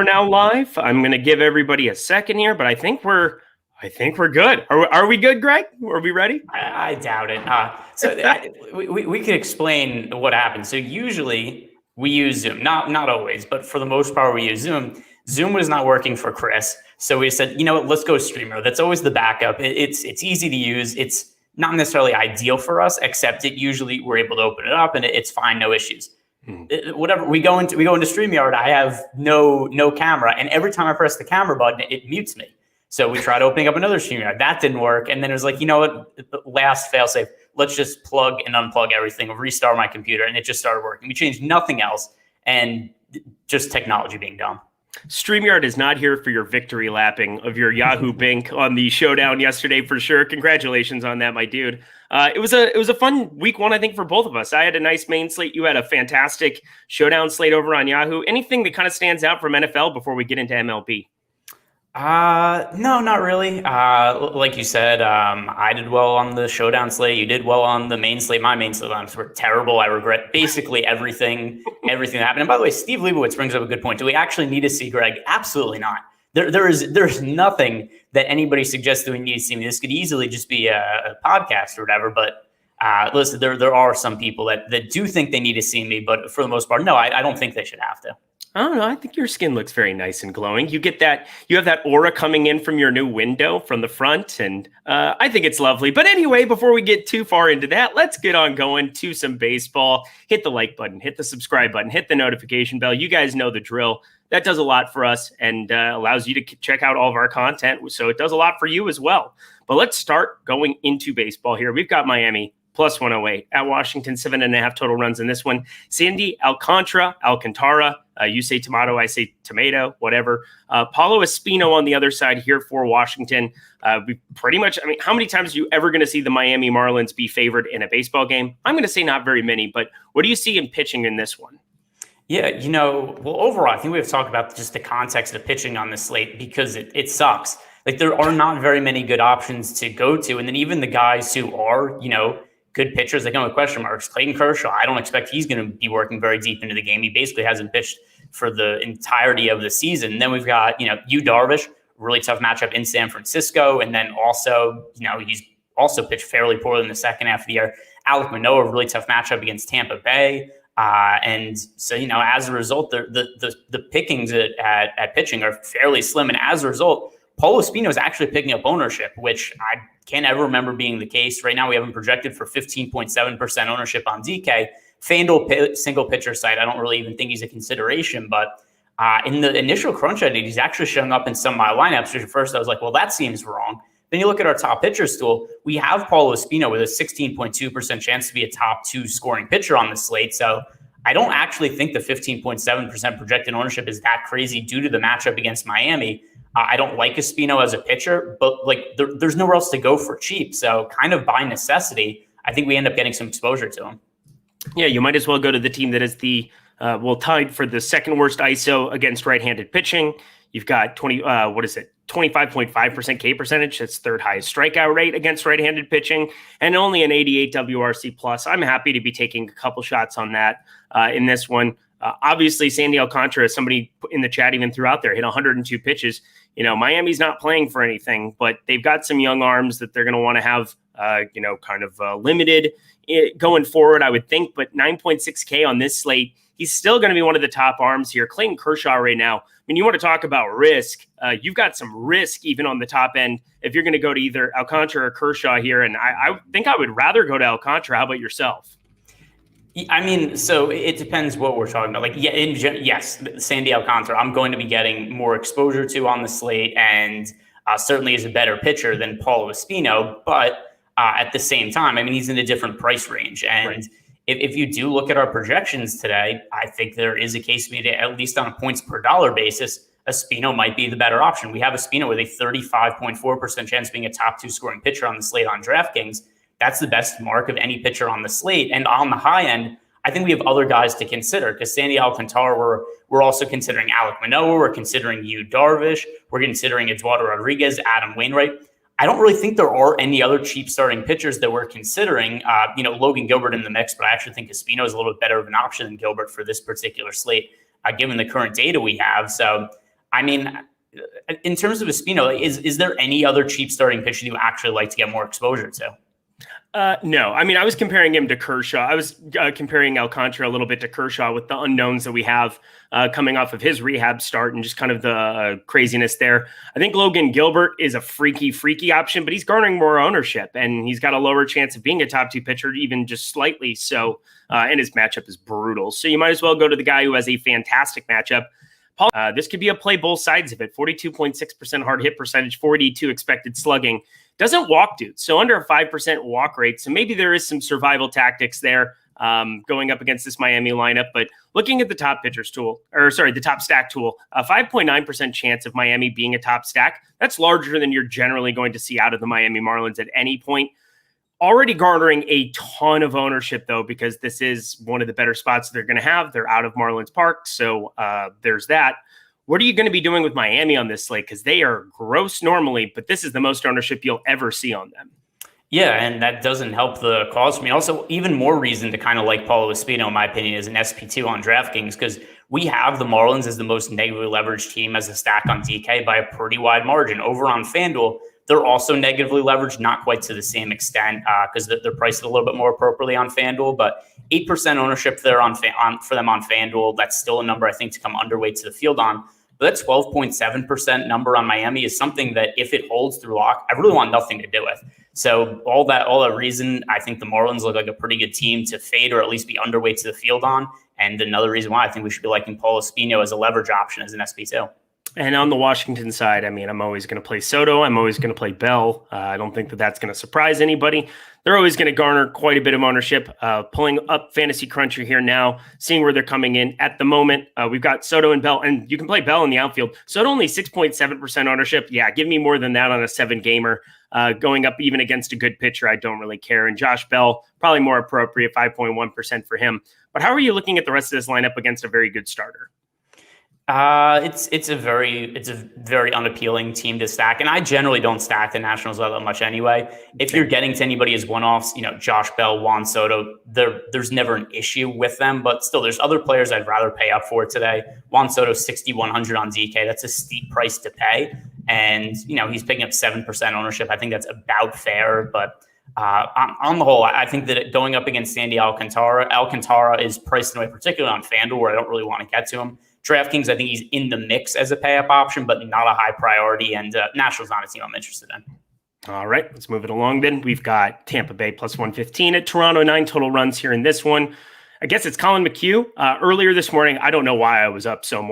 We're now live. I'm going to give everybody a second here, but I think we're good. Are we good, Greg? Are we ready? I doubt it. We could explain what happened. So usually we use Zoom, not always, but for the most part we use Zoom. Zoom was not working for Chris, so we said, you know what, let's go Streamer. That's always the backup. It's easy to use. It's not necessarily ideal for us, except it usually we're able to open it up and it's fine, no issues. Whatever we go into StreamYard, I have no camera, and every time I press the camera button, it mutes me. So we tried opening up another StreamYard. That didn't work. And then it was like, you know what? The last failsafe, let's just plug and unplug everything, restart my computer. And it just started working. We changed nothing else, and just technology being dumb. StreamYard is not here for your victory lapping of your Yahoo Bink on the showdown yesterday for sure. Congratulations on that, my dude. It was a fun week one, I think, for both of us. I had a nice main slate. You had a fantastic showdown slate over on Yahoo. Anything that kind of stands out from NFL before we get into MLB? No, not really. Like you said, I did well on the showdown slate. You did well on the main slate. My main slate were terrible. I regret basically everything that happened. And by the way, Steve Leibowitz brings up a good point. Do we actually need to see Greg? Absolutely not. There's nothing that anybody suggests that we need to see me. This could easily just be a podcast or whatever. But listen, there are some people that do think they need to see me, but for the most part, no, I don't think they should have to. I don't know. I think your skin looks very nice and glowing. You have that aura coming in from your new window from the front, and I think it's lovely. But anyway, before we get too far into that, let's get on going to some baseball. Hit the like button, hit the subscribe button, hit the notification bell. You guys know the drill. That does a lot for us and allows you to check out all of our content. So it does a lot for you as well. But let's start going into baseball here. We've got Miami plus 108 at Washington, 7.5 total runs in this one. Sandy Alcantara. You say tomato, I say tomato, whatever. Paulo Espino on the other side here for Washington. We pretty much, how many times are you ever going to see the Miami Marlins be favored in a baseball game? I'm going to say not very many, but what do you see in pitching in this one? Yeah, overall, I think we've talked about just the context of pitching on this slate because it sucks. Like, there are not very many good options to go to. And then even the guys who are, good pitchers, they come with question marks. Clayton Kershaw, I don't expect he's going to be working very deep into the game. He basically hasn't pitched for the entirety of the season. And then we've got, Darvish, really tough matchup in San Francisco. And then also, he's also pitched fairly poorly in the second half of the year. Alec Manoah, really tough matchup against Tampa Bay. And so, as a result, the pickings at pitching are fairly slim. And as a result, Paulo Espino is actually picking up ownership, which I can't ever remember being the case. Right now, we have him projected for 15.7% ownership on DK. FanDuel single pitcher site, I don't really even think he's a consideration. But in the initial crunch I did, he's actually showing up in some of my lineups. At first, I was like, well, that seems wrong. Then you look at our top pitchers tool, we have Paulo Espino with a 16.2% chance to be a top 2 scoring pitcher on the slate. So I don't actually think the 15.7% projected ownership is that crazy due to the matchup against Miami. I don't like Espino as a pitcher, but there's nowhere else to go for cheap. So kind of by necessity, I think we end up getting some exposure to him. Yeah, you might as well go to the team that is tied for the second worst ISO against right-handed pitching. You've got 25.5% K percentage. That's third highest strikeout rate against right-handed pitching, and only an 88 WRC plus. I'm happy to be taking a couple shots on that in this one. Obviously, Sandy Alcantara, somebody in the chat even threw out there, hit 102 pitches. Miami's not playing for anything, but they've got some young arms that they're going to want to have, limited going forward, I would think. But 9.6 K on this slate, he's still going to be one of the top arms here. Clayton Kershaw right now, you want to talk about risk. You've got some risk even on the top end if you're going to go to either Alcantara or Kershaw here. And I think I would rather go to Alcantara. How about yourself? So it depends what we're talking about. Yes, Sandy Alcantara, I'm going to be getting more exposure to on the slate, and certainly is a better pitcher than Paulo Espino. But at the same time, he's in a different price range. And right. If you do look at our projections today, I think there is a case made, at least on a points per dollar basis, Espino might be the better option. We have Espino with a 35.4% chance of being a top 2 scoring pitcher on the slate on DraftKings. That's the best mark of any pitcher on the slate. And on the high end, I think we have other guys to consider because Sandy Alcantara, we're also considering Alec Manoah. We're considering Darvish. We're considering Eduardo Rodriguez, Adam Wainwright. I don't really think there are any other cheap starting pitchers that we're considering. Logan Gilbert in the mix, but I actually think Espino is a little bit better of an option than Gilbert for this particular slate, given the current data we have. So I mean, in terms of Espino, is there any other cheap starting pitcher you actually like to get more exposure to? No, I mean, I was comparing him to Kershaw. I was comparing Alcantara a little bit to Kershaw with the unknowns that we have coming off of his rehab start and just kind of the craziness there. I think Logan Gilbert is a freaky option, but he's garnering more ownership and he's got a lower chance of being a top 2 pitcher, even just slightly. So, and his matchup is brutal. So you might as well go to the guy who has a fantastic matchup. This could be a play both sides of it. 42.6% hard hit percentage, 42 expected slugging. Doesn't walk dudes, so under a 5% walk rate. So maybe there is some survival tactics there going up against this Miami lineup. But looking at the top pitchers tool, the top stack tool, a 5.9% chance of Miami being a top stack. That's larger than you're generally going to see out of the Miami Marlins at any point. Already garnering a ton of ownership, though, because this is one of the better spots they're going to have. They're out of Marlins Park, so there's that. What are you going to be doing with Miami on this slate? Because they are gross normally, but this is the most ownership you'll ever see on them. Yeah, and that doesn't help the cause for me. Also, even more reason to kind of like Paulo Espino, in my opinion, as an SP2 on DraftKings, because we have the Marlins as the most negatively leveraged team as a stack on DK by a pretty wide margin. Over on FanDuel, they're also negatively leveraged, not quite to the same extent because they're priced a little bit more appropriately on FanDuel, but 8% ownership there for them on FanDuel. That's still a number I think to come underweight to the field on. But that 12.7% number on Miami is something that if it holds through lock, I really want nothing to do with. So all that reason, I think the Marlins look like a pretty good team to fade or at least be underweight to the field on. And another reason why I think we should be liking Paulo Espino as a leverage option as an SP2. And on the Washington side, I mean, I'm always going to play Soto. I'm always going to play Bell. I don't think that that's going to surprise anybody. They're always going to garner quite a bit of ownership. Pulling up Fantasy Cruncher here now, seeing where they're coming in at the moment. We've got Soto and Bell, and you can play Bell in the outfield. Soto only 6.7% ownership. Yeah, give me more than that on a 7-gamer. Going up even against a good pitcher, I don't really care. And Josh Bell, probably more appropriate, 5.1% for him. But how are you looking at the rest of this lineup against a very good starter? It's a very unappealing team to stack, and I generally don't stack the Nationals that much anyway. If you're getting to anybody as one-offs, Josh Bell, Juan Soto, there's never an issue with them, but still, there's other players I'd rather pay up for today. Juan Soto, 6,100 on DK. That's a steep price to pay, and he's picking up 7% ownership. I think that's about fair, but on the whole, I think that going up against Sandy Alcantara is priced in a way, particularly on FanDuel, where I don't really want to get to him. DraftKings, I think he's in the mix as a pay-up option, but not a high priority, and Nationals not a team I'm interested in. All right, let's move it along then. We've got Tampa Bay plus 115 at Toronto, 9 total runs here in this one. I guess it's Colin McHugh. Earlier this morning, I don't know why I was up so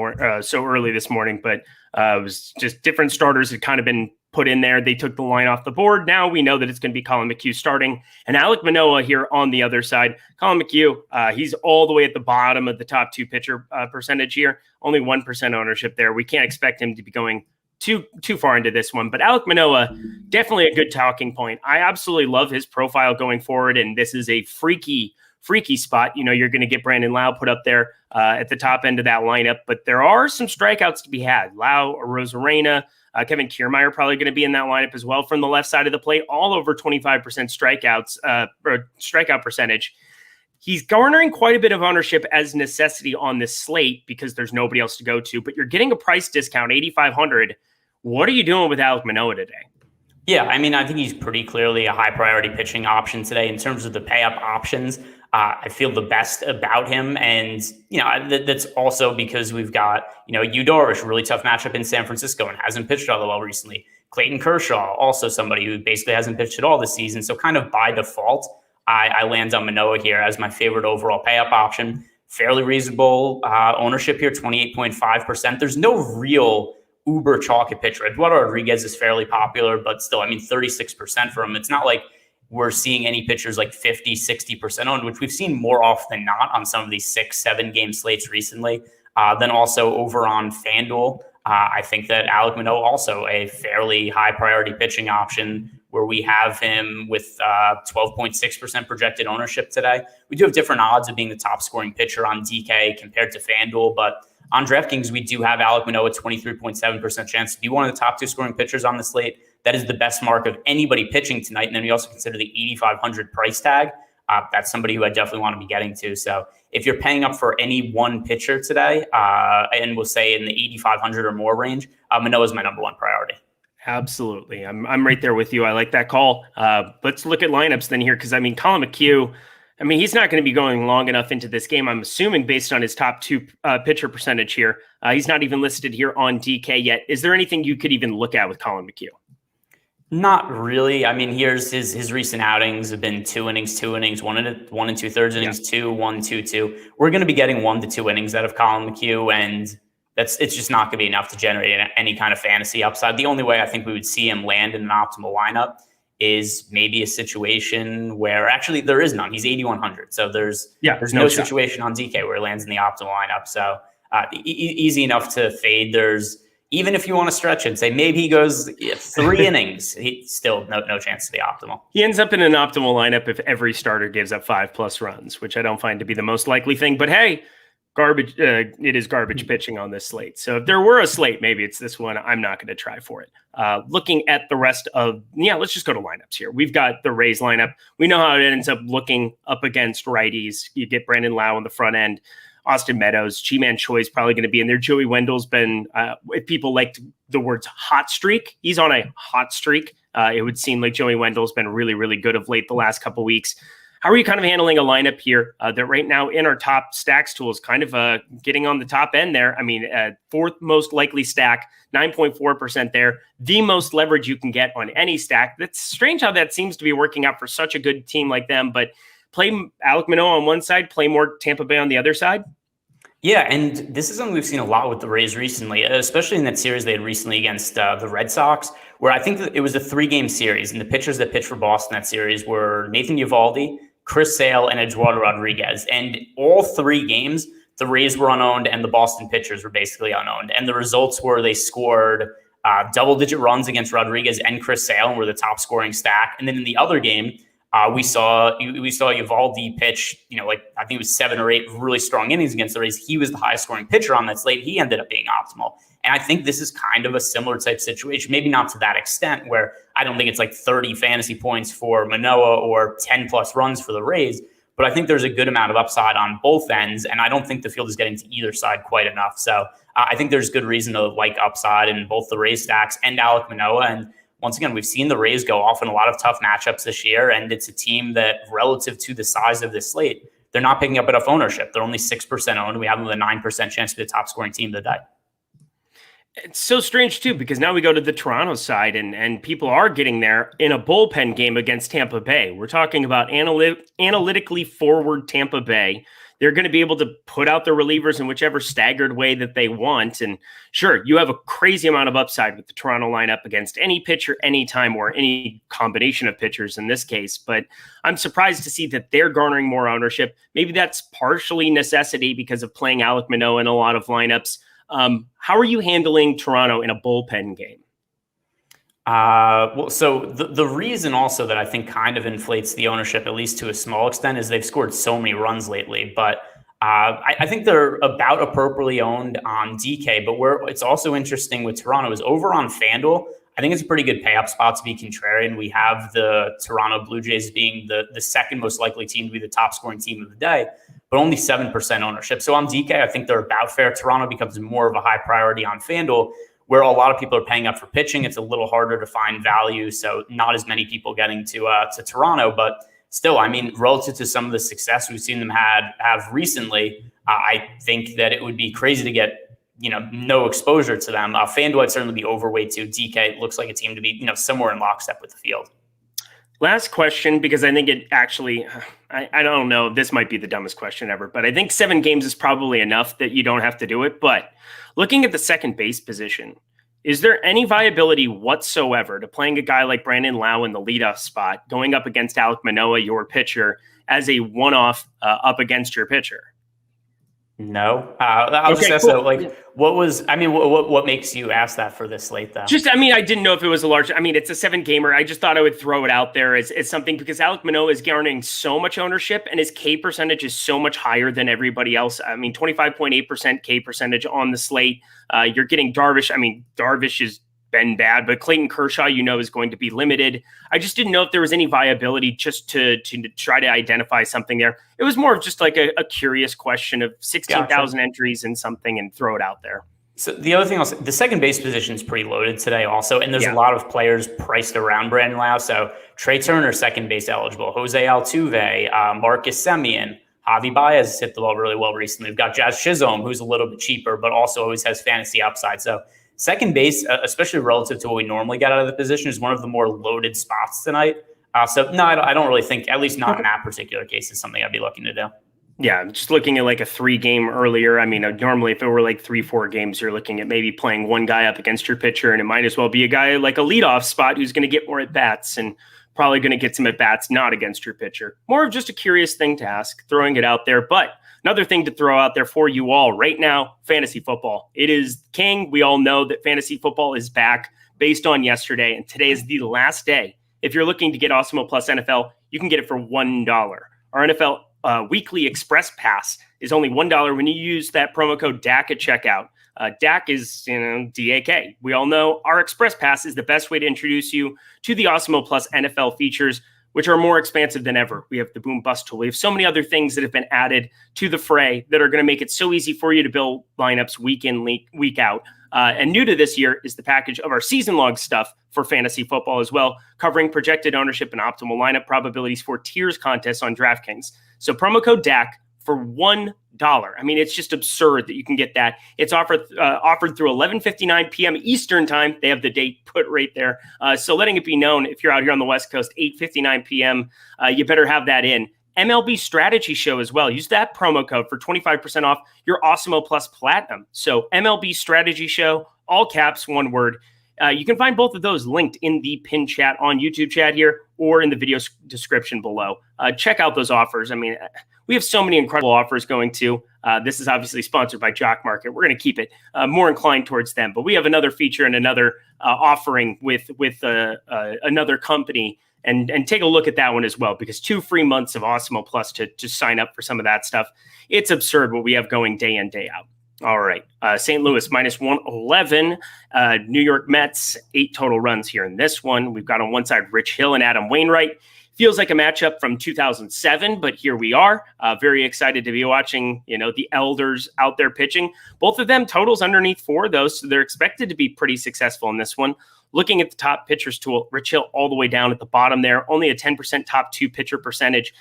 early this morning, but it was just different starters had kind of been put in there. They took the line off the board. Now we know that it's going to be Colin McHugh starting and Alec Manoah here on the other side. Colin McHugh, he's all the way at the bottom of the top 2 pitcher percentage here. Only 1% ownership there. We can't expect him to be going too far into this one, but Alec Manoah, definitely a good talking point. I absolutely love his profile going forward. And this is a freaky spot. You're going to get Brandon Lau put up there at the top end of that lineup, but there are some strikeouts to be had. Lau, Rosarena, Kevin Kiermaier probably going to be in that lineup as well from the left side of the plate, all over 25% strikeout percentage. He's garnering quite a bit of ownership as necessity on this slate because there's nobody else to go to, but you're getting a price discount, $8,500. What are you doing with Alec Manoah today? Yeah, I mean, I think he's pretty clearly a high priority pitching option today in terms of the pay up options. I feel the best about him. And, that's also because we've got, Yu Darvish, really tough matchup in San Francisco and hasn't pitched all that well recently. Clayton Kershaw, also somebody who basically hasn't pitched at all this season. So kind of by default, I land on Manoah here as my favorite overall pay up option. Fairly reasonable ownership here, 28.5%. There's no real uber chalky pitcher. Eduardo Rodriguez is fairly popular, but still, 36% for him. It's not like we're seeing any pitchers like 50, 60% owned, which we've seen more often than not on some of these 6-7 game slates recently. Then also over on FanDuel, I think that Alec Manoah also a fairly high priority pitching option where we have him with 12.6% projected ownership today. We do have different odds of being the top scoring pitcher on DK compared to FanDuel, but on DraftKings, we do have Alec Manoah 23.7% chance to be one of the top 2 scoring pitchers on the slate. That is the best mark of anybody pitching tonight. And then we also consider the 8,500 price tag. that's somebody who I definitely want to be getting to. So if you're paying up for any one pitcher today, and we'll say in the 8,500 or more range, Manoah is my number one priority. Absolutely. I'm right there with you. I like that call. Let's look at lineups then here, because I mean, Colin McHugh, I mean, he's not going to be going long enough into this game, I'm assuming, based on his top two pitcher percentage here. He's not even listed here on DK yet. Is there anything you could even look at with Colin McHugh? Not really. I mean, here's his recent outings have been 2 innings, 2 innings, 1 and 2/3 innings, 2, 1, 2, 2. We're going to be getting 1 to 2 innings out of Colin McHugh, and it's just not going to be enough to generate any kind of fantasy upside. The only way I think we would see him land in an optimal lineup is maybe a situation where actually there is none. He's 8,100. So there's no situation on DK where he lands in the optimal lineup. So easy enough to fade. Even if you want to stretch it, say maybe he goes 3 innings, he still no chance to be optimal. He ends up in an optimal lineup if every starter gives up 5+ runs, which I don't find to be the most likely thing. But hey, garbage. It is garbage pitching on this slate. So if there were a slate, maybe it's this one. I'm not going to try for it. Looking at the rest of, let's just go to lineups here. We've got the Rays lineup. We know how it ends up looking up against righties. You get Brandon Lau on the front end. Austin Meadows, Chi-Man Choi is probably going to be in there. Joey Wendell's been, if people liked the words hot streak, he's on a hot streak. It would seem like Joey Wendell's been really, really good of late the last couple weeks. How are you kind of handling a lineup here that right now in our top stacks tool is kind of getting on the top end there? I mean, fourth most likely stack, 9.4% there. The most leverage you can get on any stack. That's strange how that seems to be working out for such a good team like them, but play Alec Manoah on one side, play more Tampa Bay on the other side. Yeah, and this is something we've seen a lot with the Rays recently, especially in that series they had recently against the Red Sox, where I think that it was a 3-game series, and the pitchers that pitched for Boston that series were Nathan Eovaldi, Chris Sale, and Eduardo Rodriguez. And all 3 games, the Rays were unowned and the Boston pitchers were basically unowned. And the results were they scored double-digit runs against Rodriguez and Chris Sale and were the top scoring stack. And then in the other game, we saw Eovaldi pitch, I think it was 7 or 8 really strong innings against the Rays. He was the highest scoring pitcher on that slate. He ended up being optimal. And I think this is kind of a similar type situation, maybe not to that extent where I don't think it's like 30 fantasy points for Manoah or 10+ runs for the Rays, but I think there's a good amount of upside on both ends. And I don't think the field is getting to either side quite enough. So I think there's good reason to like upside in both the Rays stacks and Alec Manoah. And once again, we've seen the Rays go off in a lot of tough matchups this year, and it's a team that, relative to the size of this slate, they're not picking up enough ownership. They're only 6% owned. We have them with a 9% chance to be the top scoring team of the day. It's so strange, too, because now we go to the Toronto side, and people are getting there in a bullpen game against Tampa Bay. We're talking about analytically forward Tampa Bay. They're going to be able to put out their relievers in whichever staggered way that they want. And sure, you have a crazy amount of upside with the Toronto lineup against any pitcher, anytime, or any combination of pitchers in this case. But I'm surprised to see that they're garnering more ownership. Maybe that's partially necessity because of playing Alec Manoah in a lot of lineups. How are you handling Toronto in a bullpen game? So the reason also that I think kind of inflates the ownership, at least to a small extent, is they've scored so many runs lately. But I think they're about appropriately owned on DK. But where it's also interesting with Toronto is over on FanDuel, I think it's a pretty good pay-up spot to be contrarian. We have the Toronto Blue Jays being the second most likely team to be the top scoring team of the day, but only 7% ownership. So on DK, I think they're about fair. Toronto becomes more of a high priority on FanDuel, where a lot of people are paying up for pitching. It's a little harder to find value, so not as many people getting to Toronto. But still, I mean, relative to some of the success we've seen them have recently, I think that it would be crazy to get no exposure to them. FanDuel I'd certainly be overweight to. DK looks like a team to be somewhere in lockstep with the field. Last question, because I think it actually, I don't know, this might be the dumbest question ever, but I think 7 games is probably enough that you don't have to do it. But looking at the second base position, is there any viability whatsoever to playing a guy like Brandon Lau in the leadoff spot, going up against Alec Manoah, your pitcher, as a one-off up against your pitcher? No. I'll just ask that, what makes you ask that for this slate, though? I didn't know if it was a large, it's a 7-gamer. I just thought I would throw it out there as something because Alec Manoah is garnering so much ownership and his K percentage is so much higher than everybody else. 25.8% K percentage on the slate. You're getting Darvish. Darvish is been bad, but Clayton Kershaw, is going to be limited. I just didn't know if there was any viability just to try to identify something there. It was more of just like a curious question of 16,000 entries in something and throw it out there. So the other thing, the second base position is pretty loaded today also, and there's a lot of players priced around Brandon Lau. So Trey Turner, second base eligible, Jose Altuve, Marcus Semien, Javi Baez hit the ball really well recently. We've got Jazz Chisholm, who's a little bit cheaper, but also always has fantasy upside. So second base, especially relative to what we normally get out of the position, is one of the more loaded spots tonight. So no, I don't really think, at least not in that particular case, is something I'd be looking to do. Yeah, just looking at like a 3-game earlier. I mean, normally if it were like 3-4 games, you're looking at maybe playing one guy up against your pitcher, and it might as well be a guy like a leadoff spot who's going to get more at-bats and probably going to get some at-bats not against your pitcher. More of just a curious thing to ask, throwing it out there. But another thing to throw out there for you all right now, fantasy football. It is king. We all know that fantasy football is back based on yesterday, and today is the last day. If you're looking to get Awesemo Plus NFL, you can get it for $1. Our NFL weekly express pass is only $1 when you use that promo code DAC at checkout. DAC is, DAK. We all know our express pass is the best way to introduce you to the Awesemo Plus NFL features, which are more expansive than ever. We have the boom bust tool. We have so many other things that have been added to the fray that are going to make it so easy for you to build lineups week in, week out. And new to this year is the package of our season log stuff for fantasy football as well, covering projected ownership and optimal lineup probabilities for tiers contests on DraftKings. So promo code DAC for $1. I mean, it's just absurd that you can get that. It's offered through 11:59 p.m. Eastern time. They have the date put right there. So letting it be known, if you're out here on the West Coast, 8:59 p.m., you better have that in. MLB Strategy Show as well. Use that promo code for 25% off your Awesemo Plus Platinum. So MLB Strategy Show, all caps, one word. You can find both of those linked in the pinned chat on YouTube chat here or in the video description below. Check out those offers. I mean, we have so many incredible offers going to. This is obviously sponsored by Jock Market. We're going to keep it more inclined towards them. But we have another feature and another offering with another company. And take a look at that one as well, because 2 free months of Awesemo Plus to sign up for some of that stuff. It's absurd what we have going day in, day out. All right. St. Louis minus 111. New York Mets, 8 total runs here in this one. We've got on one side Rich Hill and Adam Wainwright. Feels like a matchup from 2007, but here we are. Very excited to be watching, the elders out there pitching. Both of them totals underneath 4, though, so they're expected to be pretty successful in this one. Looking at the top pitchers tool, Rich Hill all the way down at the bottom there, only a 10% top 2 pitcher percentage,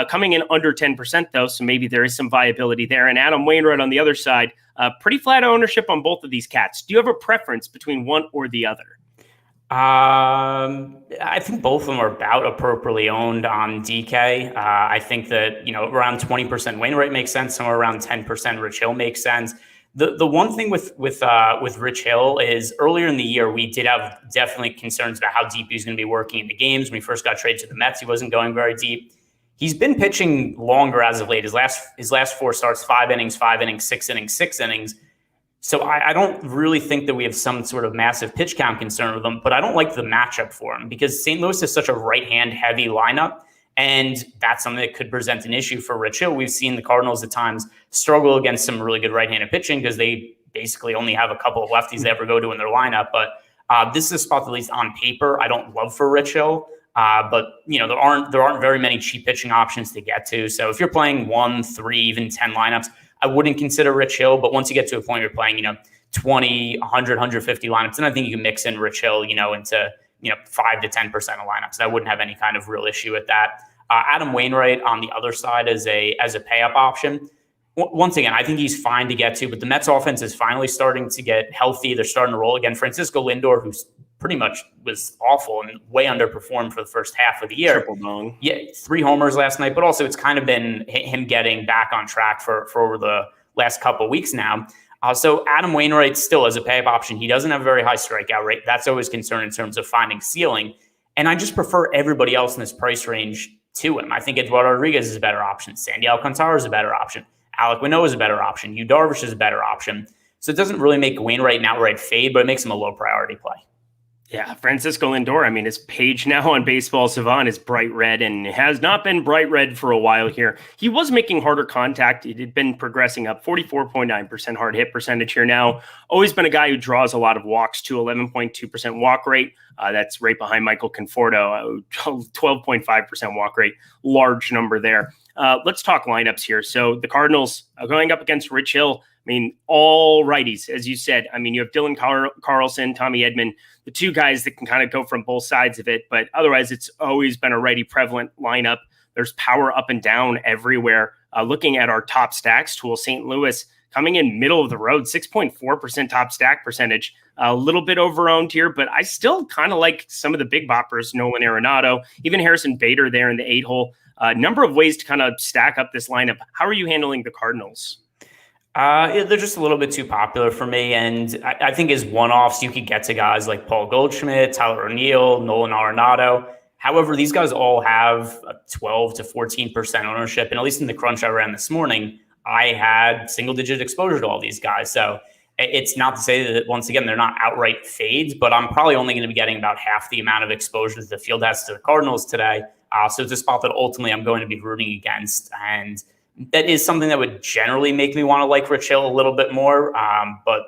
coming in under 10% though, so maybe there is some viability there. And Adam Wainwright on the other side, pretty flat ownership on both of these cats. Do you have a preference between one or the other? I think both of them are about appropriately owned on DK. I think that, around 20% Wainwright makes sense, somewhere around 10% Rich Hill makes sense. The one thing with Rich Hill is earlier in the year, we did have definitely concerns about how deep he was going to be working in the games. When he first got traded to the Mets, he wasn't going very deep. He's been pitching longer as of late. His last 4 starts, 5 innings, 6 innings, 6 innings. So I don't really think that we have some sort of massive pitch count concern with him, but I don't like the matchup for him because St. Louis is such a right-hand heavy lineup. And that's something that could present an issue for Rich Hill. We've seen the Cardinals at times struggle against some really good right-handed pitching because they basically only have a couple of lefties they ever go to in their lineup. But this is a spot that, at least on paper, I don't love for Rich Hill. But there aren't very many cheap pitching options to get to. So if you're playing 1, 3, even 10 lineups, I wouldn't consider Rich Hill. But once you get to a point where you're playing 20, 100, 150 lineups, then I think you can mix in Rich Hill into 5 to 10% of lineups. I wouldn't have any kind of real issue with that. Adam Wainwright on the other side as a pay-up option. Once again, I think he's fine to get to, but the Mets offense is finally starting to get healthy. They're starting to roll again. Francisco Lindor, who's pretty much was awful and way underperformed for the first half of the year. Triple dong. Yeah, 3 homers last night, but also it's kind of been him getting back on track for over the last couple of weeks now. So Adam Wainwright still as a pay-up option. He doesn't have a very high strikeout rate. That's always a concern in terms of finding ceiling. And I just prefer everybody else in this price range to him. I think Eduardo Rodriguez is a better option. Sandy Alcantara is a better option. Alec Manoah is a better option. Darvish is a better option. So it doesn't really make Wainwright an outright fade, but it makes him a low priority play. Yeah, Francisco Lindor. I mean, his page now on Baseball Savant is bright red and has not been bright red for a while here. He was making harder contact. It had been progressing up, 44.9% hard hit percentage here now. Always been a guy who draws a lot of walks to 11.2% walk rate. That's right behind Michael Conforto, 12.5% walk rate. Large number there. Let's talk lineups here. So the Cardinals are going up against Rich Hill. I mean, all righties, as you said. I mean, you have Dylan Carlson, Tommy Edman, the two guys that can kind of go from both sides of it. But otherwise, it's always been a righty prevalent lineup. There's power up and down everywhere. Looking at our top stacks tool, St. Louis coming in middle of the road, 6.4% top stack percentage. A little bit overowned here, but I still kind of like some of the big boppers, Nolan Arenado, even Harrison Bader there in the 8-hole. Number of ways to kind of stack up this lineup. How are you handling the Cardinals? They're just a little bit too popular for me. And I think as one-offs, you could get to guys like Paul Goldschmidt, Tyler O'Neill, Nolan Arenado. However, these guys all have 12 to 14% ownership. And at least in the crunch I ran this morning, I had single-digit exposure to all these guys. So it's not to say that, once again, they're not outright fades, but I'm probably only going to be getting about half the amount of exposure that the field has to the Cardinals today. So it's a spot that ultimately I'm going to be rooting against. And that is something that would generally make me want to like Rich Hill a little bit more. But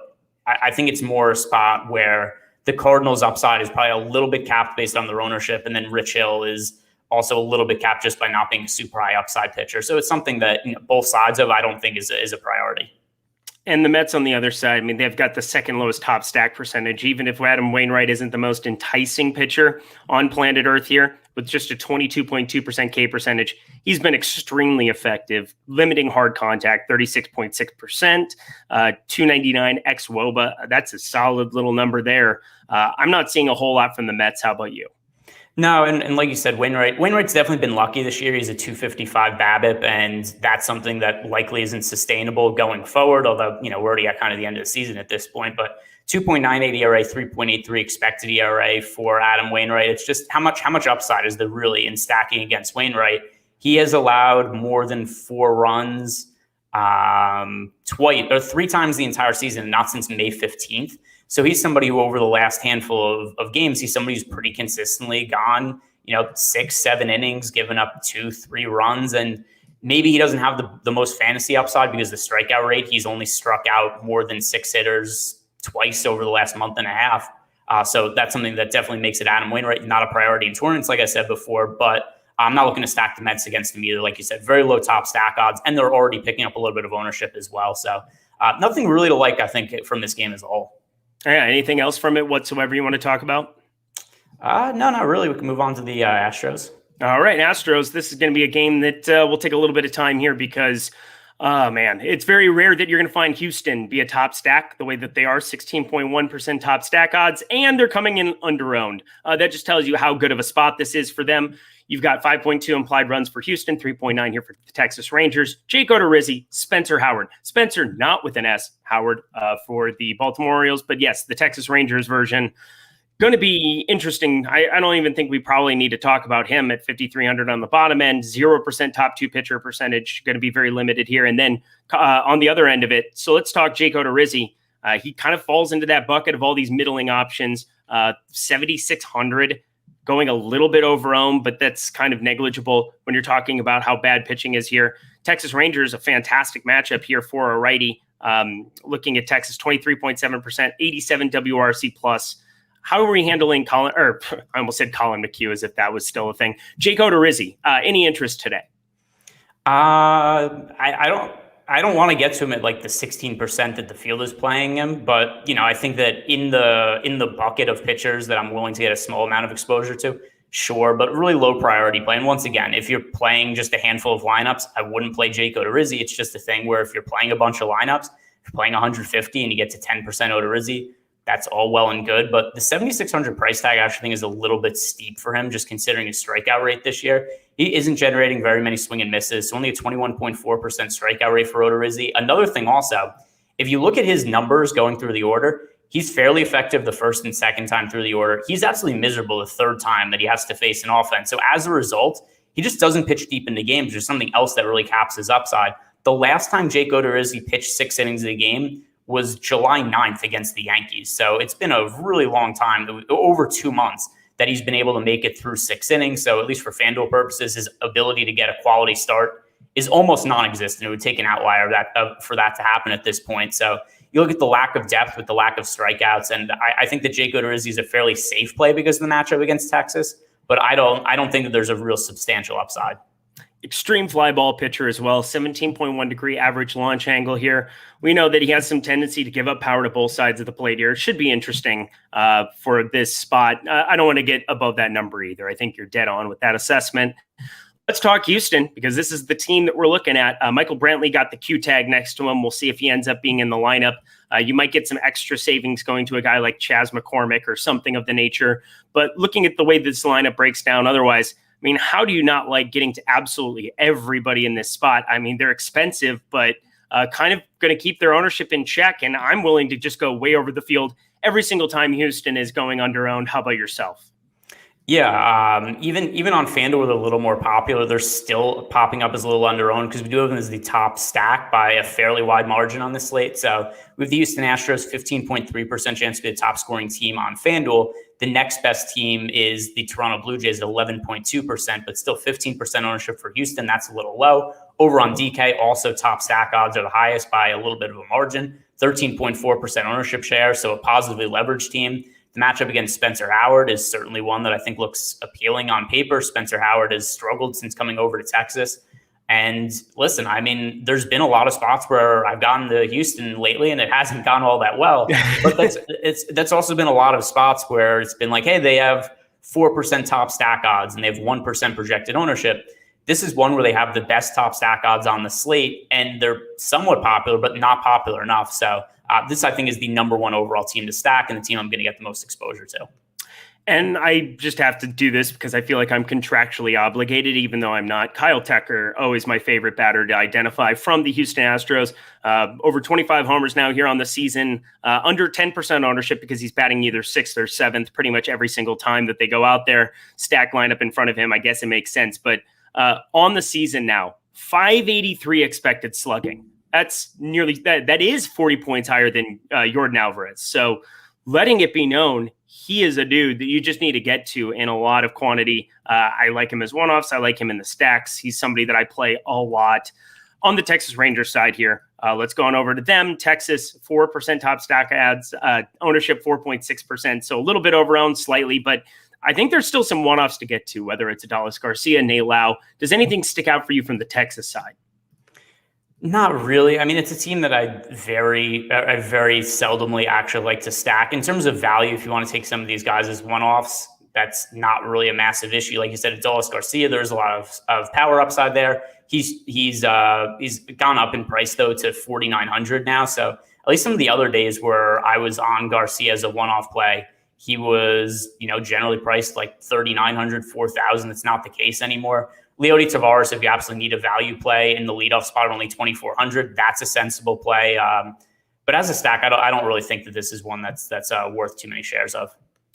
I think it's more a spot where the Cardinals upside is probably a little bit capped based on their ownership. And then Rich Hill is also a little bit capped just by not being a super high upside pitcher. So it's something that both sides of I don't think is a priority. And the Mets on the other side, I mean, they've got the second lowest top stack percentage, even if Adam Wainwright isn't the most enticing pitcher on planet Earth here, with just a 22.2% K percentage. He's been extremely effective, limiting hard contact, 36.6%, 299 xWOBA. That's a solid little number there. I'm not seeing a whole lot from the Mets. How about you? No, and like you said, Wainwright's definitely been lucky this year. He's a 255 BABIP, and that's something that likely isn't sustainable going forward, although, we're already at kind of the end of the season at this point. But 2.98 ERA, 3.83 expected ERA for Adam Wainwright. It's just how much upside is there really in stacking against Wainwright? He has allowed more than 4 runs three times the entire season, not since May 15th. So he's somebody who over the last handful of games, he's somebody who's pretty consistently gone, 6-7 innings, given up 2-3 runs. And maybe he doesn't have the most fantasy upside because the strikeout rate, he's only struck out more than 6 hitters twice over the last month and a half. So that's something that definitely makes it Adam Wainwright not a priority in tournaments, like I said before. But I'm not looking to stack the Mets against him either. Like you said, very low top stack odds, and they're already picking up a little bit of ownership as well. So nothing really to like, I think, from this game as a whole. Yeah, anything else from it whatsoever you want to talk about? No, not really. We can move on to the Astros. All right, Astros. This is going to be a game that will take a little bit of time here because, it's very rare that you're going to find Houston be a top stack the way that they are, 16.1% top stack odds, and they're coming in under-owned. That just tells you how good of a spot this is for them. You've got 5.2 implied runs for Houston, 3.9 here for the Texas Rangers. Jake Odorizzi, Spencer Howard. Spencer, not with an S, Howard, for the Baltimore Orioles. But yes, the Texas Rangers version, going to be interesting. I don't even think we probably need to talk about him at 5,300 on the bottom end, 0% top 2 pitcher percentage, going to be very limited here. And then on the other end of it, so let's talk Jake Odorizzi. He kind of falls into that bucket of all these middling options, 7,600. Going a little bit over-owned, but that's kind of negligible when you're talking about how bad pitching is here. Texas Rangers, a fantastic matchup here for a righty. Looking at Texas, 23.7%, 87 WRC plus. How are we handling Colin, or I almost said Colin McHugh as if that was still a thing. Jake Odorizzi, any interest today? I don't want to get to him at like the 16% that the field is playing him, but I think that in the bucket of pitchers that I'm willing to get a small amount of exposure to, sure, but really low priority play. And once again, if you're playing just a handful of lineups, I wouldn't play Jake Odorizzi. It's just a thing where if you're playing a bunch of lineups, if you're playing 150 and you get to 10% Odorizzi, that's all well and good. But the 7,600 price tag I actually think is a little bit steep for him, just considering his strikeout rate this year. He isn't generating very many swing and misses, so only a 21.4% strikeout rate for Odorizzi. Another thing also, if you look at his numbers going through the order, he's fairly effective the first and second time through the order. He's absolutely miserable the third time that he has to face an offense. So as a result, he just doesn't pitch deep into games. There's something else that really caps his upside. The last time Jake Odorizzi pitched 6 innings of the game was July 9th against the Yankees. So it's been a really long time, over 2 months, that he's been able to make it through 6 innings. So at least for FanDuel purposes, his ability to get a quality start is almost non-existent. It would take an outlier for that to happen at this point. So you look at the lack of depth with the lack of strikeouts, and I think that Jake Odorizzi is a fairly safe play because of the matchup against Texas, but I don't think that there's a real substantial upside. Extreme fly ball pitcher as well, 17.1 degree average launch angle here. We know that he has some tendency to give up power to both sides of the plate here. It should be interesting for this spot. I don't want to get above that number either. I think you're dead on with that assessment. Let's talk Houston, because this is the team that we're looking at. Michael Brantley got the Q tag next to him. We'll see if he ends up being in the lineup. You might get some extra savings going to a guy like Chas McCormick or something of the nature. But looking at the way this lineup breaks down otherwise, I mean, how do you not like getting to absolutely everybody in this spot? I mean, they're expensive, but kind of going to keep their ownership in check. And I'm willing to just go way over the field every single time Houston is going under-owned. How about yourself? Yeah, even on FanDuel, they're a little more popular. They're still popping up as a little under-owned because we do have them as the top stack by a fairly wide margin on the slate. So we have the Houston Astros, 15.3% chance to be the top scoring team on FanDuel. The next best team is the Toronto Blue Jays at 11.2%, but still 15% ownership for Houston. That's a little low. Over on DK, also top stack odds are the highest by a little bit of a margin, 13.4% ownership share, so a positively leveraged team. The matchup against Spencer Howard is certainly one that I think looks appealing on paper. Spencer Howard has struggled since coming over to Texas. And listen, I mean, there's been a lot of spots where I've gotten to Houston lately and it hasn't gone all that well. But that's also been a lot of spots where it's been like, hey, they have 4% top stack odds and they have 1% projected ownership. This is one where they have the best top stack odds on the slate, and they're somewhat popular, but not popular enough. So this, I think, is the number one overall team to stack and the team I'm going to get the most exposure to. And I just have to do this because I feel like I'm contractually obligated, even though I'm not. Kyle Tucker, always my favorite batter to identify from the Houston Astros. Over 25 homers now here on the season, under 10% ownership because he's batting either 6th or 7th pretty much every single time that they go out there. Stack lineup in front of him, I guess it makes sense. But on the season now, 583 expected slugging. That's nearly that is 40 points higher than Yordan Alvarez. So letting it be known, he is a dude that you just need to get to in a lot of quantity. I like him as one-offs. I like him in the stacks. He's somebody that I play a lot. On the Texas Rangers side here, let's go on over to them. Texas, 4% top stack ads, ownership 4.6%. So a little bit overowned slightly, but I think there's still some one-offs to get to, whether it's Adolis Garcia, Nate Lau. Does anything stick out for you from the Texas side? Not really. I mean, it's a team that I very seldomly actually like to stack. In terms of value, if you want to take some of these guys as one-offs, that's not really a massive issue. Like you said, Adolis Garcia, there's a lot of power upside there. He's gone up in price, though, to 4,900 now. So at least some of the other days where I was on Garcia as a one-off play, he was, generally priced like 3,900, 4,000. It's not the case anymore. Leody Taveras, if you absolutely need a value play in the leadoff spot, only 2,400. That's a sensible play. But as a stack, I don't really think that this is one that's worth too many shares of.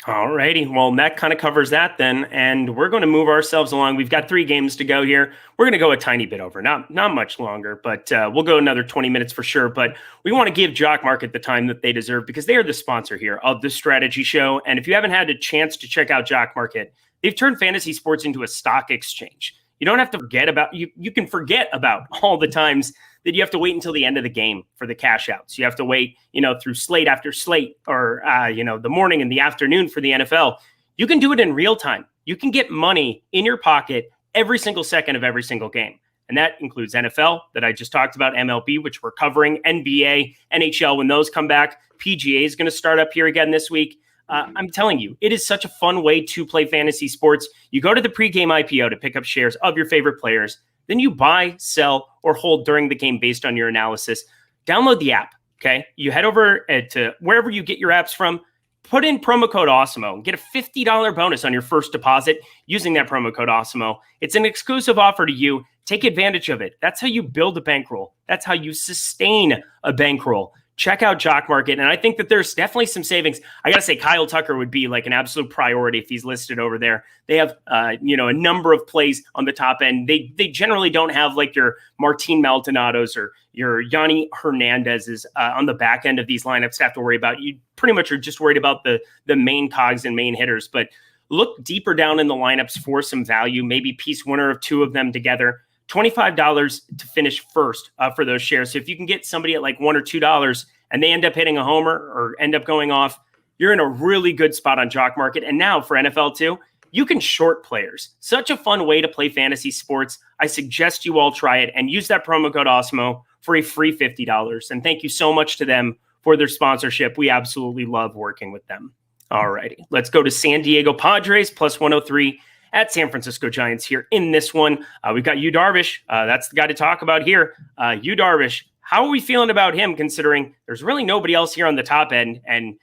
All righty. Well, that kind of covers that then. And we're going to move ourselves along. We've got 3 games to go here. We're going to go a tiny bit over, not much longer, but we'll go another 20 minutes for sure. But we want to give Jock Market the time that they deserve because they are the sponsor here of the Strategy Show. And if you haven't had a chance to check out Jock Market, they've turned fantasy sports into a stock exchange. You don't have to forget about you can forget about all the times that you have to wait until the end of the game for the cash outs. You have to wait, through slate after slate or, the morning and the afternoon for the NFL. You can do it in real time. You can get money in your pocket every single second of every single game. And that includes NFL that I just talked about, MLB, which we're covering, NBA, NHL, when those come back. PGA is going to start up here again this week. I'm telling you, it is such a fun way to play fantasy sports. You go to the pregame IPO to pick up shares of your favorite players. Then you buy, sell, or hold during the game based on your analysis. Download the app, okay? You head over to wherever you get your apps from, put in promo code Awesemo and get a $50 bonus on your first deposit using that promo code Awesemo. It's an exclusive offer to you. Take advantage of it. That's how you build a bankroll. That's how you sustain a bankroll. check out Jock Market. And I think that there's definitely some savings. I got to say, Kyle Tucker would be like an absolute priority if he's listed over there. They have, a number of plays on the top end. They generally don't have like your Martin Maldonados or your Yanni Hernandez's on the back end of these lineups to have to worry about. You pretty much are just worried about the main cogs and main hitters, but look deeper down in the lineups for some value, maybe piece one or two of them together. $25 to finish first for those shares. So if you can get somebody at like $1 or $2 and they end up hitting a homer or end up going off, you're in a really good spot on Jock Market. And now for NFL too, you can short players. Such a fun way to play fantasy sports. I suggest you all try it and use that promo code Awesemo for a free $50. And thank you so much to them for their sponsorship. We absolutely love working with them. All righty, let's go to San Diego Padres plus 103 at San Francisco Giants here in this one. We've got Yu Darvish. That's the guy to talk about here. Yu Darvish, how are we feeling about him considering there's really nobody else here on the top end and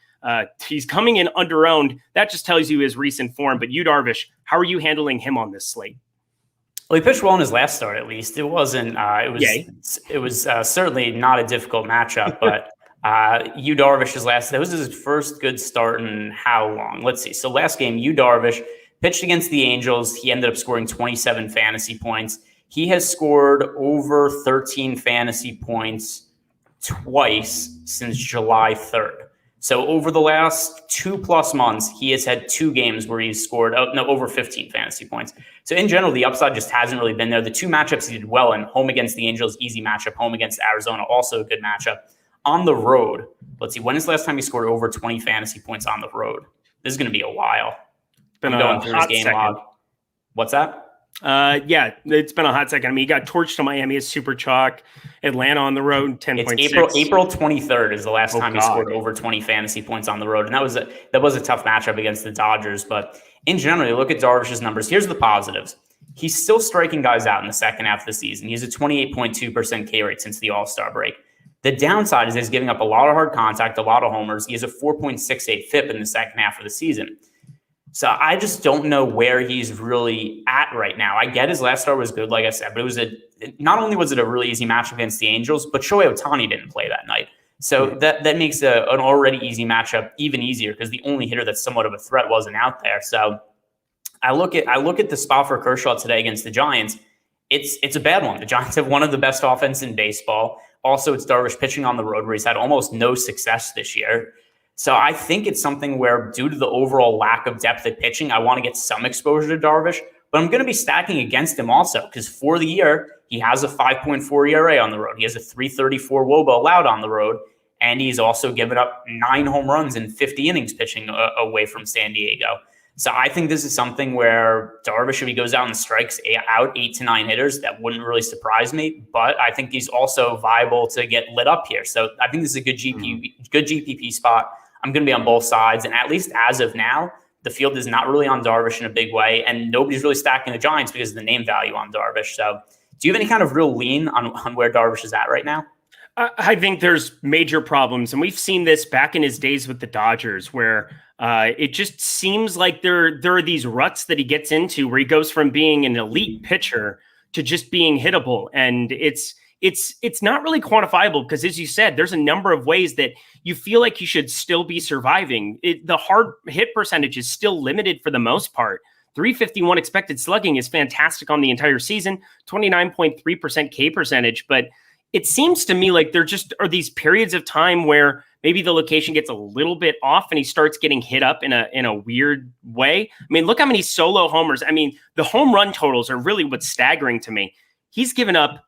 he's coming in under-owned? That just tells you his recent form. But Yu Darvish, how are you handling him on this slate? Well, he pitched well in his last start, at least. It wasn't. It was certainly not a difficult matchup, but Yu Darvish's that was his first good start in how long? Let's see. So last game, Yu Darvish pitched against the Angels. He ended up scoring 27 fantasy points. He has scored over 13 fantasy points twice since July 3rd. So over the last 2+ months, he has had 2 games where he's scored over 15 fantasy points. So in general, the upside just hasn't really been there. The 2 matchups he did well in: home against the Angels, easy matchup; home against Arizona, also a good matchup. On the road, let's see, when is the last time he scored over 20 fantasy points on the road? This is going to be a while. Been going through his game log. What's that? It's been a hot second. I mean, he got torched to Miami as super chalk. Atlanta on the road, 10.6. April 23rd is the last time he scored over 20 fantasy points on the road, and that was a tough matchup against the Dodgers. But in general, you look at Darvish's numbers. Here's the positives: he's still striking guys out in the second half of the season. He has a 28.2% K rate since the All-Star break. The downside is he's giving up a lot of hard contact, a lot of homers. He has a 4.68 FIP in the second half of the season. So I just don't know where he's really at right now. I get his last start was good, like I said, but not only was it a really easy matchup against the Angels, but Shohei Ohtani didn't play that night. So that makes an already easy matchup even easier because the only hitter that's somewhat of a threat wasn't out there. So I look at the spot for Kershaw today against the Giants. It's a bad one. The Giants have one of the best offense in baseball. Also, it's Darvish pitching on the road where he's had almost no success this year. So I think it's something where, due to the overall lack of depth at pitching, I want to get some exposure to Darvish, but I'm going to be stacking against him also because for the year, he has a 5.4 ERA on the road. He has a 3.34 WOBA allowed on the road, and he's also given up 9 home runs in 50 innings pitching away from San Diego. So I think this is something where Darvish, if he goes out and strikes out 8 to 9 hitters, that wouldn't really surprise me. But I think he's also viable to get lit up here. So I think this is a good GPP spot. I'm going to be on both sides. And at least as of now, the field is not really on Darvish in a big way. And nobody's really stacking the Giants because of the name value on Darvish. So do you have any kind of real lean on where Darvish is at right now? I think there's major problems. And we've seen this back in his days with the Dodgers where it just seems like there are these ruts that he gets into where he goes from being an elite pitcher to just being hittable. And it's not really quantifiable because, as you said, there's a number of ways that you feel like you should still be surviving. The hard hit percentage is still limited for the most part. 351 expected slugging is fantastic on the entire season, 29.3% K percentage. But it seems to me like there just are these periods of time where maybe the location gets a little bit off and he starts getting hit up in a weird way. I mean, look how many solo homers. I mean, the home run totals are really what's staggering to me. He's given up,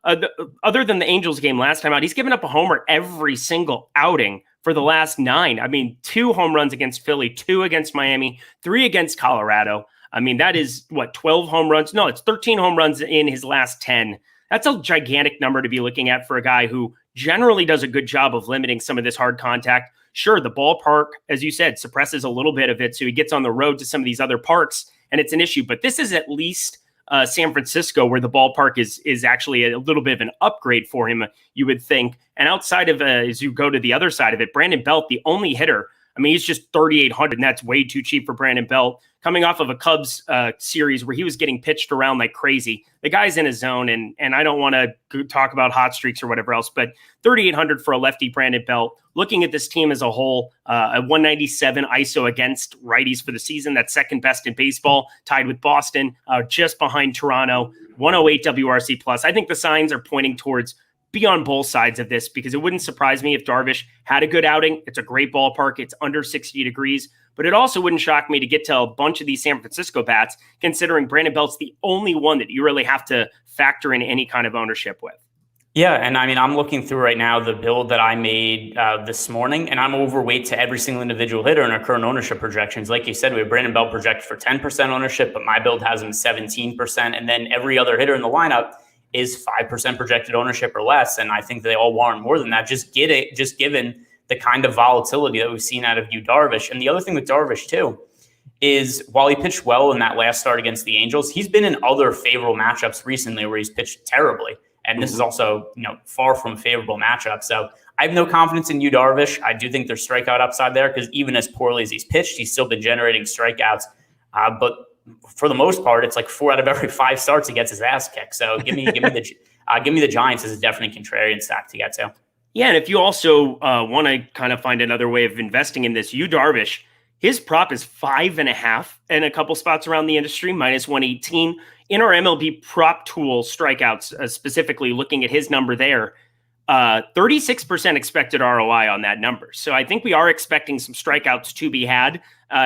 other than the Angels game last time out, he's given up a homer every single outing for the last 9. I mean, 2 home runs against Philly, 2 against Miami, 3 against Colorado. I mean, that is 12 home runs? No, it's 13 home runs in his last 10. That's a gigantic number to be looking at for a guy who generally does a good job of limiting some of this hard contact. Sure, the ballpark, as you said, suppresses a little bit of it, so he gets on the road to some of these other parks, and it's an issue. But this is at least San Francisco, where the ballpark is actually a little bit of an upgrade for him, you would think. And outside of, as you go to the other side of it, Brandon Belt, the only hitter I mean, he's just 3,800, and that's way too cheap for Brandon Belt. Coming off of a Cubs series where he was getting pitched around like crazy. The guy's in his zone, and I don't want to talk about hot streaks or whatever else, but 3,800 for a lefty Brandon Belt. Looking at this team as a whole, a 197 ISO against righties for the season. That's second best in baseball, tied with Boston, just behind Toronto. 108 WRC plus. I think the signs are pointing towards be on both sides of this, because it wouldn't surprise me if Darvish had a good outing. It's a great ballpark. It's under 60 degrees, but it also wouldn't shock me to get to a bunch of these San Francisco bats, considering Brandon Belt's the only one that you really have to factor in any kind of ownership with. Yeah, and I mean, I'm looking through right now the build that I made this morning, and I'm overweight to every single individual hitter in our current ownership projections. Like you said, we have Brandon Belt projected for 10% ownership, but my build has him 17%, and then every other hitter in the lineup is 5% projected ownership or less. And I think they all warrant more than that, just given the kind of volatility that we've seen out of Yu Darvish. And the other thing with Darvish too is while he pitched well in that last start against the Angels, he's been in other favorable matchups recently where he's pitched terribly. And this is also, far from a favorable matchup. So I have no confidence in Yu Darvish. I do think there's strikeout upside there, because even as poorly as he's pitched, he's still been generating strikeouts. But for the most part, it's like 4 out of every 5 starts he gets his ass kicked. So give me the Giants as a definite contrarian stack to get to. Yeah, and if you also want to kind of find another way of investing in this, Yu Darvish, his prop is 5.5 in a couple spots around the industry, minus 118. In our MLB prop tool strikeouts, specifically looking at his number there, 36% expected ROI on that number. So I think we are expecting some strikeouts to be had.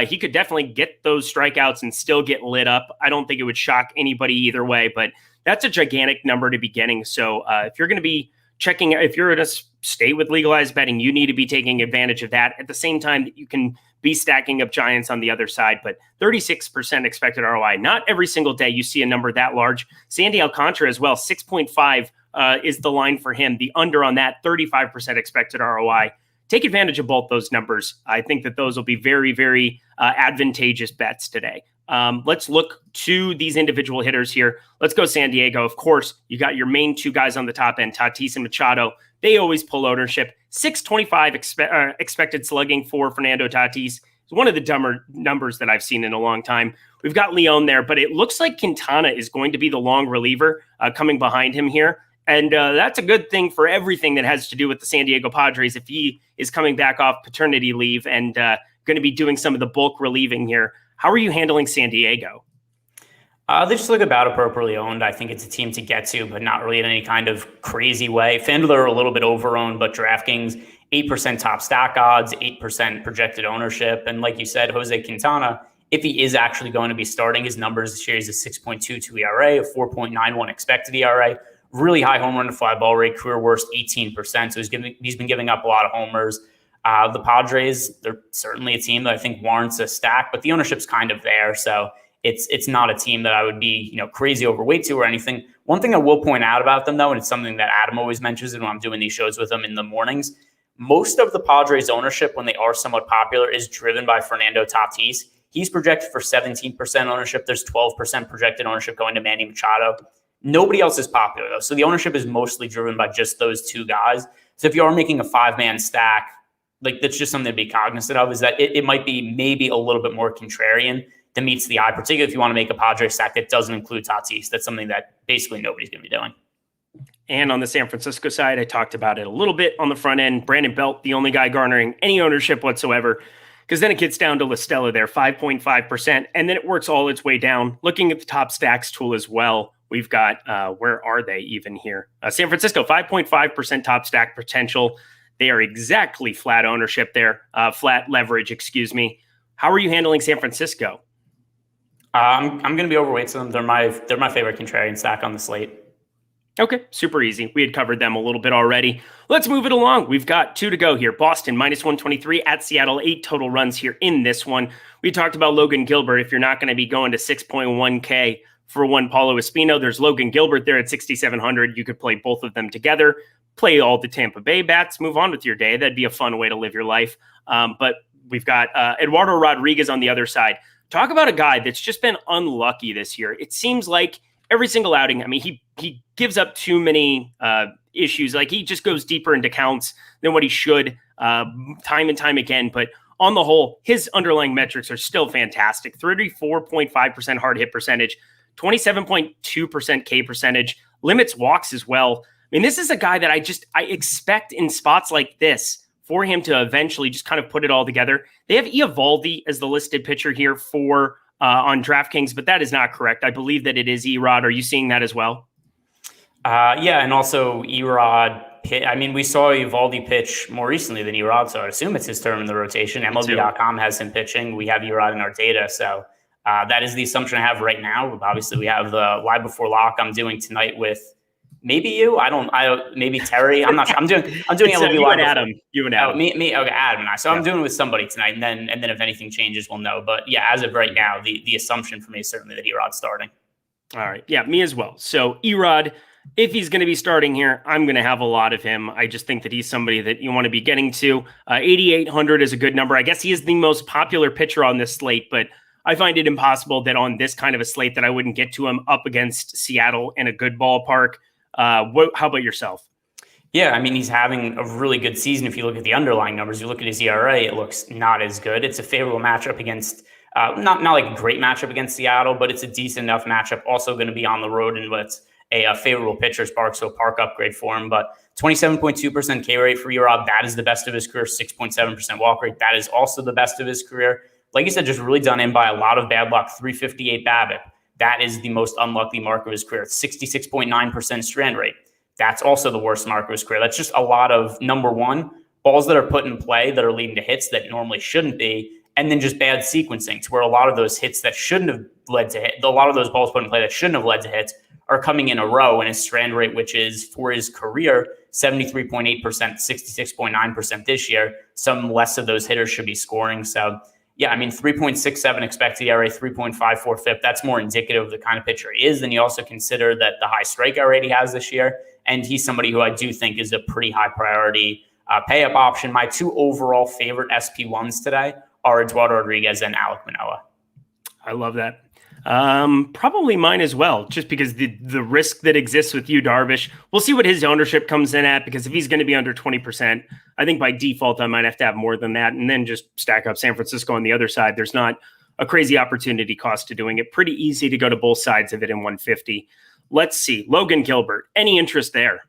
He could definitely get those strikeouts and still get lit up. I don't think it would shock anybody either way, but that's a gigantic number to be getting. So if you're going to be checking, if you're in a state with legalized betting, you need to be taking advantage of that at the same time that you can be stacking up Giants on the other side. But 36% expected ROI. Not every single day you see a number that large. Sandy Alcantara as well, 6.5 is the line for him. The under on that, 35% expected ROI. Take advantage of both those numbers. I think that those will be very, very advantageous bets today. Let's look to these individual hitters here. Let's go San Diego. Of course, you got your main two guys on the top end, Tatis and Machado. They always pull ownership. 625 expected slugging for Fernando Tatis. It's one of the dumber numbers that I've seen in a long time. We've got Leon there, but it looks like Quintana is going to be the long reliever coming behind him here. And that's a good thing for everything that has to do with the San Diego Padres if he is coming back off paternity leave and going to be doing some of the bulk relieving here. How are you handling San Diego? They just look about appropriately owned. I think it's a team to get to, but not really in any kind of crazy way. FanDuel are a little bit over-owned, but DraftKings, 8% top stack odds, 8% projected ownership. And like you said, Jose Quintana, if he is actually going to be starting, his numbers this year is a 6.22 ERA, a 4.91 expected ERA, really high home run to fly ball rate, career worst 18%. So he's been giving up a lot of homers. The Padres, they're certainly a team that I think warrants a stack, but the ownership's kind of there. So it's not a team that I would be, crazy overweight to or anything. One thing I will point out about them, though, and it's something that Adam always mentions when I'm doing these shows with him in the mornings, most of the Padres ownership, when they are somewhat popular, is driven by Fernando Tatis. He's projected for 17% ownership. There's 12% projected ownership going to Manny Machado. Nobody else is popular, though. So the ownership is mostly driven by just those two guys. So if you are making a 5-man stack, that's just something to be cognizant of, is that it might be maybe a little bit more contrarian that meets the eye, particularly if you want to make a Padres stack that doesn't include Tatis. That's something that basically nobody's going to be doing. And on the San Francisco side, I talked about it a little bit on the front end. Brandon Belt, the only guy garnering any ownership whatsoever, because then it gets down to La Stella there, 5.5%, and then it works all its way down. Looking at the top stacks tool as well, we've got, where are they even here? San Francisco, 5.5% top stack potential. They are exactly flat ownership there, flat leverage, excuse me. How are you handling San Francisco? I'm going to be overweight to them. They're my favorite contrarian stack on the slate. Okay, super easy. We had covered them a little bit already. Let's move it along. We've got 2 to go here. Boston, minus 123 at Seattle, 8 total runs here in this one. We talked about Logan Gilbert. If you're not going to be going to 6.1K for one Paulo Espino, there's Logan Gilbert there at 6,700. You could play both of them together, play all the Tampa Bay bats, move on with your day. That'd be a fun way to live your life. But we've got Eduardo Rodriguez on the other side. Talk about a guy that's just been unlucky this year. It seems like every single outing, I mean, he gives up too many issues. Like, he just goes deeper into counts than what he should time and time again. But on the whole, his underlying metrics are still fantastic. 34.5% hard hit percentage, 27.2% K percentage, limits walks as well. I mean, this is a guy that I expect in spots like this for him to eventually just kind of put it all together. They have Eovaldi as the listed pitcher here for on DraftKings, but that is not correct. I believe that it is Erod. Are you seeing that as well? Yeah, and also Erod. I mean, we saw Eovaldi pitch more recently than Erod, so I assume it's his term in the rotation. MLB.com has him pitching. We have Erod in our data, so that is the assumption I have right now. Obviously, we have the live before lock I'm doing tonight with maybe you. I don't. Maybe Terry. I'm not sure. I'm doing MLB you live. And Adam. You and Adam. Me. Okay, Adam and I. So I'm doing it with somebody tonight, and then if anything changes, we'll know. But yeah, as of right now, the assumption for me is certainly that Erod's starting. All right. Yeah, me as well. So Erod, if he's going to be starting here, I'm going to have a lot of him. I just think that he's somebody that you want to be getting to. 8,800 is a good number. I guess he is the most popular pitcher on this slate, but I find it impossible that on this kind of a slate that I wouldn't get to him up against Seattle in a good ballpark. How about yourself? Yeah, I mean, he's having a really good season. If you look at the underlying numbers, you look at his ERA, it looks not as good. It's a favorable matchup against, not like a great matchup against Seattle, but it's a decent enough matchup. Also going to be on the road in what's a favorable pitcher's park, so park upgrade for him. But 27.2% K rate for Erod, that is the best of his career. 6.7% walk rate, that is also the best of his career. Like you said, just really done in by a lot of bad luck. 358 BABIP. That is the most unlucky mark of his career. 66.9% strand rate. That's also the worst mark of his career. That's just a lot of, number one, balls that are put in play that are leading to hits that normally shouldn't be, and then just bad sequencing to where a lot of those hits that shouldn't have led to hit, a lot of those balls put in play that shouldn't have led to hits are coming in a row. And his strand rate, which is for his career, 73.8%, 66.9% this year. Some less of those hitters should be scoring. So yeah, I mean, 3.67 expected ERA, 3.54 FIP. That's more indicative of the kind of pitcher he is. Then you also consider that the high strikeout rate he has this year. And he's somebody who I do think is a pretty high priority pay-up option. My two overall favorite SP1s today are Eduardo Rodriguez and Alec Manoah. I love that. Probably mine as well, just because the risk that exists with you, Darvish. We'll see what his ownership comes in at, because if he's going to be under 20%, I think by default I might have to have more than that, and then just stack up San Francisco on the other side. There's not a crazy opportunity cost to doing it. Pretty easy to go to both sides of it in 150. Let's see. Logan Gilbert, any interest there?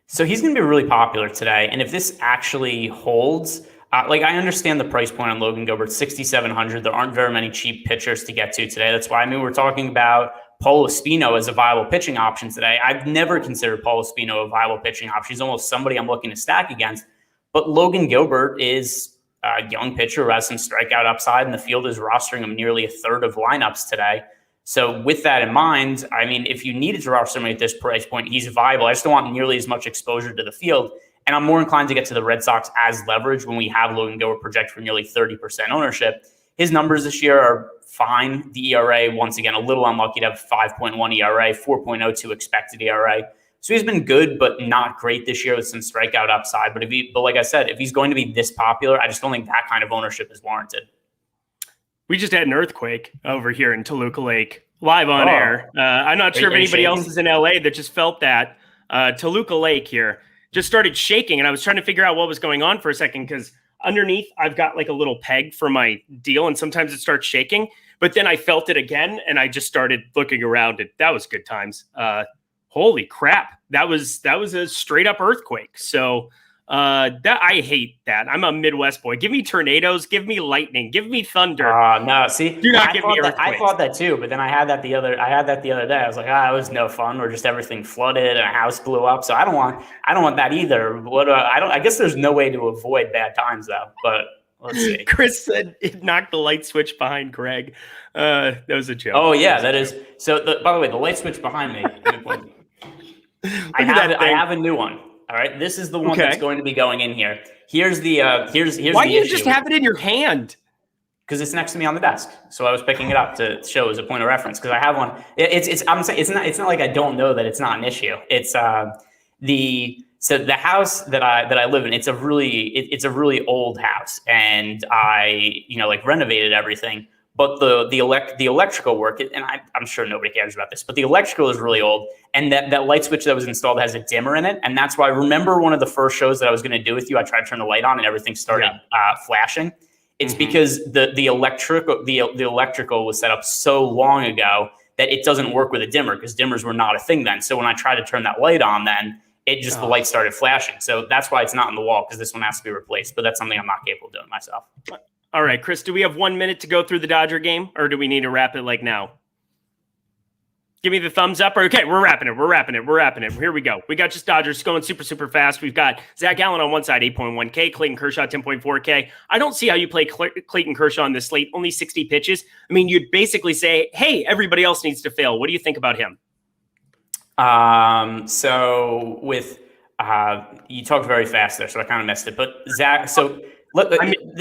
So he's going to be really popular today, and if this actually holds, like I understand the price point on Logan Gilbert, 6,700. There aren't very many cheap pitchers to get to today. That's why, I mean, we're talking about Paul Espino as a viable pitching option today. I've never considered Paul Espino a viable pitching option. He's almost somebody I'm looking to stack against. But Logan Gilbert is a young pitcher who has some strikeout upside, and the field is rostering him nearly a third of lineups today. So with that in mind, I mean, if you needed to roster somebody at this price point, he's viable. I just don't want nearly as much exposure to the field. And I'm more inclined to get to the Red Sox as leverage when we have Logan Gilbert project for nearly 30% ownership. His numbers this year are fine. The ERA, once again, a little unlucky to have 5.1 ERA, 4.02 expected ERA. So he's been good, but not great this year with some strikeout upside. But like I said, if he's going to be this popular, I just don't think that kind of ownership is warranted. We just had an earthquake over here in Toluca Lake, live on air. I'm not sure if anybody else is in LA that just felt that. Toluca Lake here just started shaking, and I was trying to figure out what was going on for a second, because underneath I've got like a little peg for my deal, and sometimes it starts shaking, but then I felt it again, and I just started looking around, and that was good times. Holy crap. That was a straight up earthquake. So that I hate that. I'm a Midwest boy. Give me tornadoes, give me lightning, give me thunder. No, see, do not give me earthquakes. I thought that too, but then I had that the other day. I was like, it was no fun. Where just everything flooded and a house blew up. So I don't want that either. I guess there's no way to avoid bad times though. But let's see. Chris said it knocked the light switch behind Greg. That was a joke. Oh yeah, that is. So by the way, the light switch behind me. I have a new one. All right, this is the one that's going to be going in here. Here's the here's Why the do you issue. just have it in your hand? Because it's next to me on the desk, so I was picking it up to show as a point of reference. Because I have one. I'm saying it's not like I don't know that it's not an issue. It's the house that I live in. It's a really old house, and I renovated everything. But the electrical work, and I'm sure nobody cares about this, but the electrical is really old. And that light switch that was installed has a dimmer in it. And that's why, remember one of the first shows that I was going to do with you, I tried to turn the light on and everything started flashing. It's because the electrical was set up so long ago that it doesn't work with a dimmer, because dimmers were not a thing then. So when I tried to turn that light on, then the light started flashing. So that's why it's not in the wall, because this one has to be replaced. But that's something I'm not capable of doing myself. All right, Chris, do we have 1 minute to go through the Dodger game, or do we need to wrap it like now? Give me the thumbs up. Okay, we're wrapping it. Here we go. We got just Dodgers going super fast. We've got Zach Allen on one side, 8.1K, Clayton Kershaw, 10.4K. I don't see how you play Clayton Kershaw on this slate, only 60 pitches. I mean, you'd basically say, hey, everybody else needs to fail. What do you think about him? So with you talked very fast there, so I kind of missed it. But Zach, so look,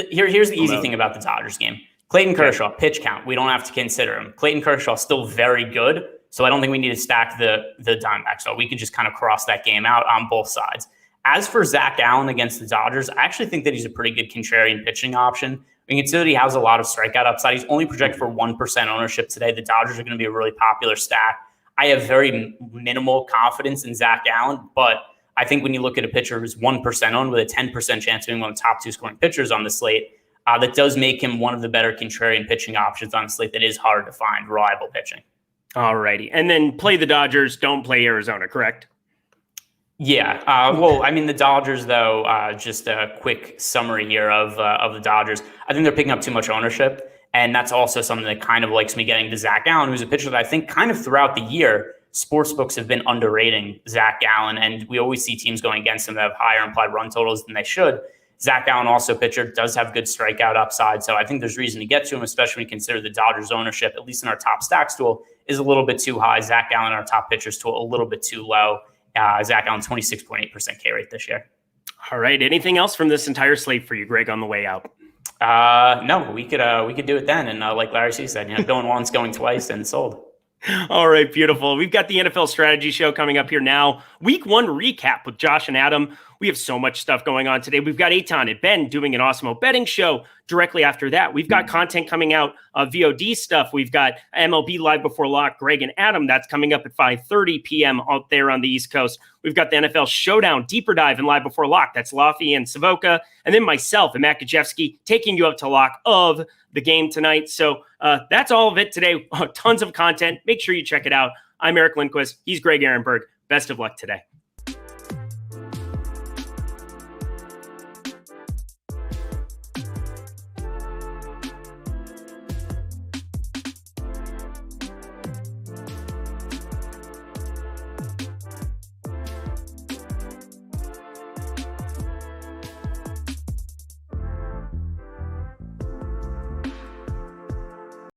here's the easy thing about the Dodgers game. Clayton Kershaw, pitch count, we don't have to consider him. Clayton Kershaw still very good, so I don't think we need to stack the Diamondbacks. So we can just kind of cross that game out on both sides. As for Zach Allen against the Dodgers, I actually think that he's a pretty good contrarian pitching option. We can consider he has a lot of strikeout upside. He's only projected for 1% ownership today. The Dodgers are going to be a really popular stack. I have very minimal confidence in Zach Allen, but I think when you look at a pitcher who's 1% owned with a 10% chance of being one of the top 2 scoring pitchers on the slate, that does make him one of the better contrarian pitching options on the slate that is hard to find reliable pitching. All righty. And then play the Dodgers, don't play Arizona, correct? Yeah. Well, I mean, the Dodgers, though, just a quick summary here of the Dodgers. I think they're picking up too much ownership. And that's also something that kind of likes me getting to Zach Allen, who's a pitcher that I think kind of throughout the year, sportsbooks have been underrating Zach Allen. And we always see teams going against him that have higher implied run totals than they should. Zach Allen, also pitcher, does have good strikeout upside. So I think there's reason to get to him, especially when you consider the Dodgers ownership, at least in our top stacks tool, is a little bit too high. Zach Allen, our top pitchers tool, a little bit too low. Zach Allen, 26.8% K rate this year. All right. Anything else from this entire slate for you, Greg, on the way out? No, we could do it then. And like Larry C said, going once, going twice, and sold. All right, beautiful. We've got the NFL strategy show coming up here now. Week 1 recap with Josh and Adam. We have so much stuff going on today. We've got Eitan and Ben doing an Awesemo betting show directly after that. We've got content coming out of VOD stuff. We've got MLB Live Before Lock, Greg and Adam. That's coming up at 5:30 p.m. out there on the East Coast. We've got the NFL Showdown, Deeper Dive, and Live Before Lock. That's Laffy and Savoca. And then myself and Matt Gajewski taking you up to lock of the game tonight. So that's all of it today. Tons of content. Make sure you check it out. I'm Eric Lindquist. He's Greg Ehrenberg. Best of luck today.